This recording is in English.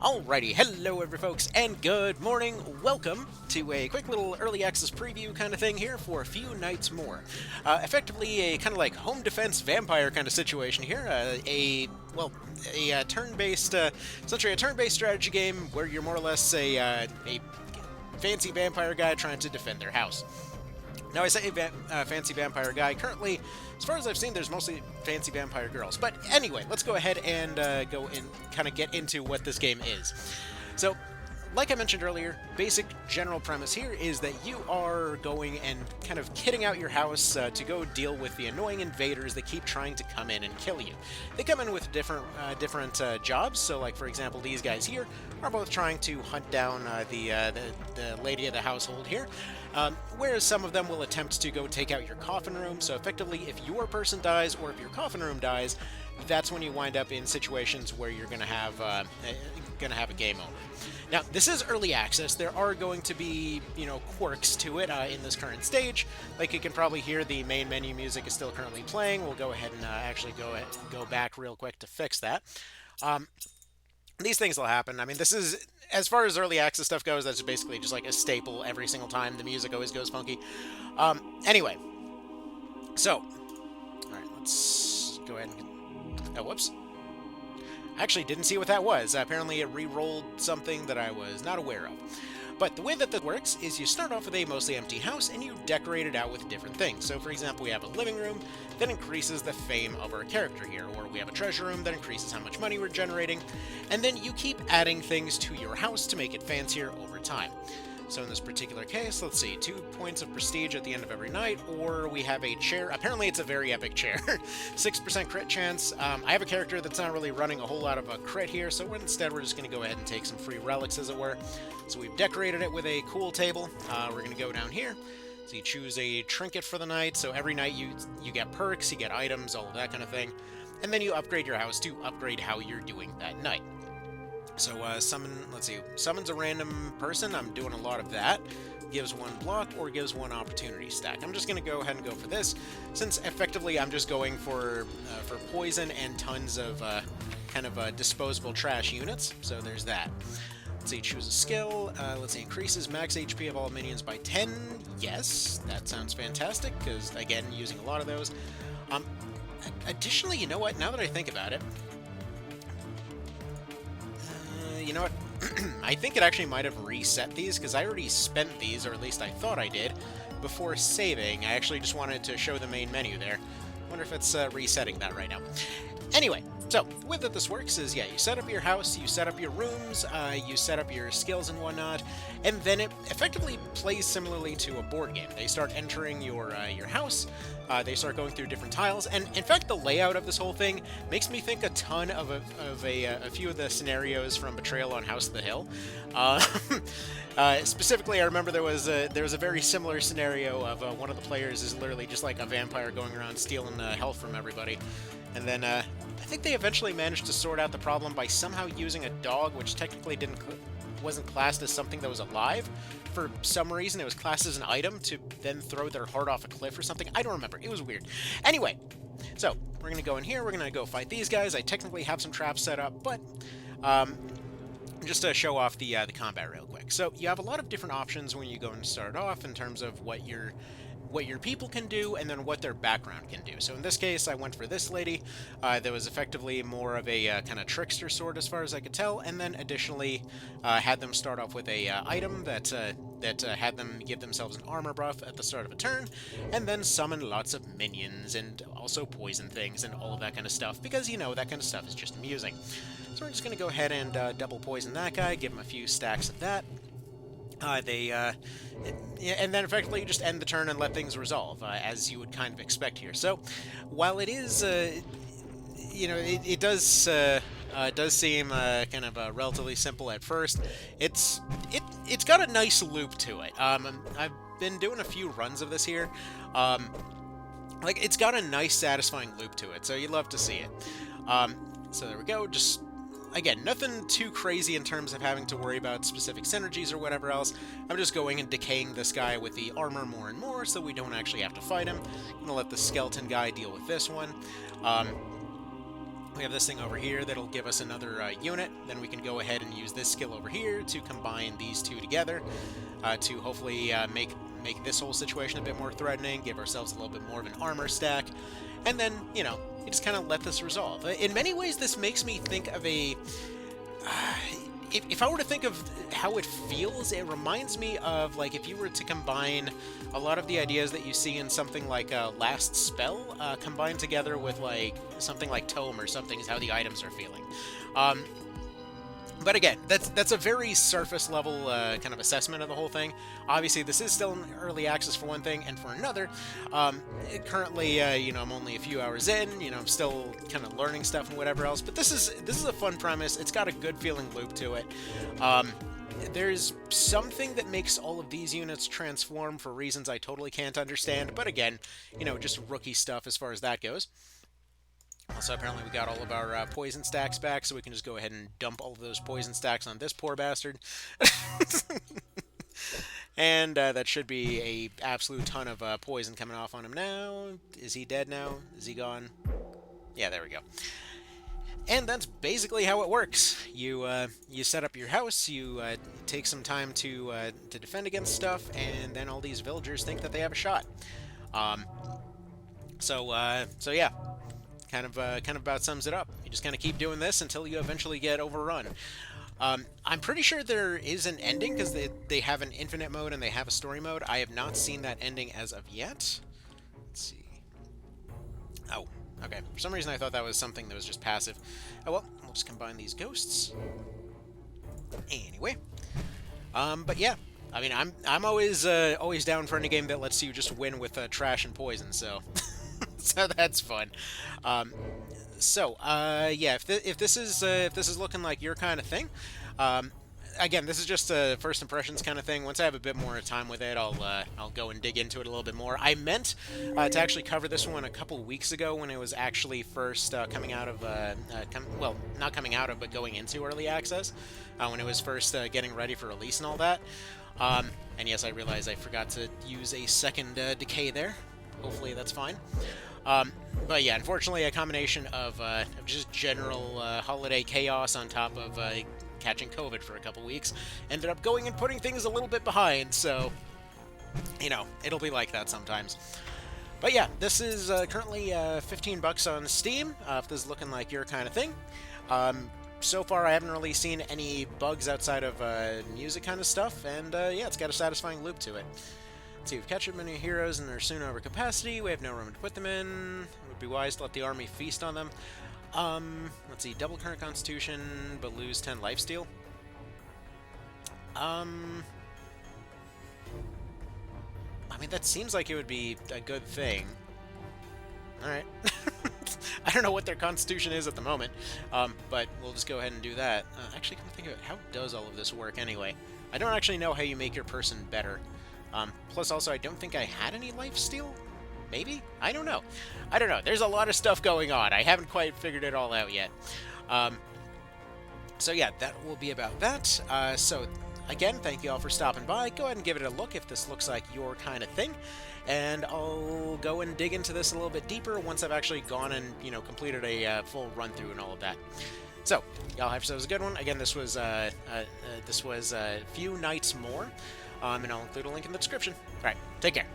Alrighty, hello every folks, and good morning. Welcome to a quick little early access preview kind of thing here for a few nights more. Effectively a kind of like home defense vampire kind of situation here. A turn-based, essentially a turn-based strategy game where you're more or less a fancy vampire guy trying to defend their house. Now, I say fancy vampire guy. Currently, as far as I've seen, there's mostly fancy vampire girls. But anyway, let's go ahead and kind of get into what this game is. So, like I mentioned earlier, basic general premise here is that you are going and kind of kitting out your house to go deal with the annoying invaders that keep trying to come in and kill you. They come in with different jobs. So, like for example, these guys here are both trying to hunt down the lady of the household here. Whereas some of them will attempt to go take out your coffin room. So effectively, if your person dies or if your coffin room dies, that's when you wind up in situations where you're going to have a game over. Now, this is early access. There are going to be, quirks to it in this current stage. Like you can probably hear, the main menu music is still currently playing. We'll go ahead and actually go back real quick to fix that. These things will happen. I mean, this is, as far as early access stuff goes, that's basically just like a staple every single time. The music always goes funky. Anyway, so, all right, let's go ahead and... Oh, whoops. I actually didn't see what that was. Apparently it re-rolled something that I was not aware of. But the way that this works is you start off with a mostly empty house and you decorate it out with different things. So for example, we have a living room that increases the fame of our character here, or we have a treasure room that increases how much money we're generating, and then you keep adding things to your house to make it fancier over time. So in this particular case, let's see, 2 points of prestige at the end of every night, or we have a chair. Apparently it's a very epic chair. 6% crit chance. I have a character that's not really running a whole lot of a crit here, so instead we're just going to go ahead and take some free relics, as it were. So we've decorated it with a cool table. We're going to go down here. So you choose a trinket for the night, so every night you get perks, you get items, all of that kind of thing. And then you upgrade your house to upgrade how you're doing that night. So summons a random person. I'm doing a lot of that. Gives 1 block or gives 1 opportunity stack. I'm just going to go ahead and go for this, since effectively I'm just going for poison and tons of disposable trash units. So there's that. Let's see, choose a skill. Let's see, increases max HP of all minions by 10. Yes, that sounds fantastic, because again, using a lot of those. Additionally, you know what? Now that I think about it, you know what? I think it actually might have reset these, because I already spent these, or at least I thought I did, before saving. I actually just wanted to show the main menu there. Wonder if it's resetting that right now. Anyway, so the way that this works is, yeah, you set up your house, you set up your rooms, you set up your skills and whatnot, and then it effectively plays similarly to a board game. They start entering your house, they start going through different tiles, and in fact the layout of this whole thing makes me think a ton of a few of the scenarios from Betrayal on House of the Hill. Specifically, I remember there was a very similar scenario of one of the players is literally just like a vampire going around stealing health from everybody. And then I think they eventually managed to sort out the problem by somehow using a dog, which technically wasn't classed as something that was alive. For some reason, it was classed as an item to then throw their heart off a cliff or something. I don't remember. It was weird. Anyway, so we're going to go in here. We're going to go fight these guys. I technically have some traps set up, but just to show off the combat real quick. So you have a lot of different options when you go and start off in terms of what your people can do, and then what their background can do. So in this case, I went for this lady. That was effectively more of a kind of trickster sort, as far as I could tell, and then additionally had them start off with a item that had them give themselves an armor buff at the start of a turn, and then summon lots of minions, and also poison things, and all of that kind of stuff, because, that kind of stuff is just amusing. So we're just going to go ahead and double poison that guy, give him a few stacks of that. And then effectively you just end the turn and let things resolve, as you would kind of expect here. So, while it is, it does seem kind of relatively simple at first, it's got a nice loop to it. I've been doing a few runs of this here. It's got a nice, satisfying loop to it, so you'd love to see it. So there we go, just... Again, nothing too crazy in terms of having to worry about specific synergies or whatever else. I'm just going and decaying this guy with the armor more and more so we don't actually have to fight him. I'm going to let the skeleton guy deal with this one. We have this thing over here that'll give us another unit. Then we can go ahead and use this skill over here to combine these two together to hopefully make this whole situation a bit more threatening, give ourselves a little bit more of an armor stack, and then, you know, you just kind of let this resolve. In many ways, this makes me think of a... if I were to think of how it feels, it reminds me of, like, if you were to combine a lot of the ideas that you see in something like Last Spell, combined together with, like, something like Tome or something is how the items are feeling. But again, that's a very surface level kind of assessment of the whole thing. Obviously, this is still in early access for one thing, and for another, currently, you know, I'm only a few hours in. You know, I'm still kind of learning stuff and whatever else. But this is a fun premise. It's got a good feeling loop to it. There's something that makes all of these units transform for reasons I totally can't understand. But again, you know, just rookie stuff as far as that goes. Also, apparently we got all of our poison stacks back, so we can just go ahead and dump all of those poison stacks on this poor bastard. And that should be a absolute ton of poison coming off on him now. Is he dead now? Is he gone? Yeah, there we go. And that's basically how it works. You set up your house, you take some time to defend against stuff, and then all these villagers think that they have a shot. So yeah. Kind of about sums it up. You just kind of keep doing this until you eventually get overrun. I'm pretty sure there is an ending, because they have an infinite mode and they have a story mode. I have not seen that ending as of yet. Let's see. Oh, okay. For some reason I thought that was something that was just passive. Oh well, we'll just combine these ghosts. Anyway. But yeah. I mean, I'm always down for any game that lets you just win with trash and poison, so... So that's fun. Yeah, if this is looking like your kind of thing, again, this is just a first impressions kind of thing. Once I have a bit more time with it, I'll go and dig into it a little bit more. I meant to actually cover this one a couple weeks ago when it was actually first coming out of well, not coming out of, but going into early access, when it was first getting ready for release and all that. And yes, I realize I forgot to use a second decay there. Hopefully that's fine. But yeah, unfortunately, a combination of just general holiday chaos on top of catching COVID for a couple weeks ended up going and putting things a little bit behind, so, you know, it'll be like that sometimes. But yeah, this is currently $15 on Steam, if this is looking like your kind of thing. So far, I haven't really seen any bugs outside of music kind of stuff, and yeah, it's got a satisfying loop to it. Let's see, we've captured many heroes and they're soon over capacity. We have no room to put them in. It would be wise to let the army feast on them. Let's see, double current constitution, but lose 10 lifesteal. I mean, that seems like it would be a good thing. Alright. I don't know what their constitution is at the moment, but we'll just go ahead and do that. Actually, come to think of it, how does all of this work anyway? I don't actually know how you make your person better. Plus, also, I don't think I had any lifesteal? Maybe? I don't know. I don't know. There's a lot of stuff going on. I haven't quite figured it all out yet. So yeah, that will be about that. So, again, thank you all for stopping by. Go ahead and give it a look if this looks like your kind of thing. And I'll go and dig into this a little bit deeper once I've actually gone and, you know, completed a full run-through and all of that. So, y'all have yourselves a good one. Again, this was a few nights more. And I'll include a link in the description. Alright, take care.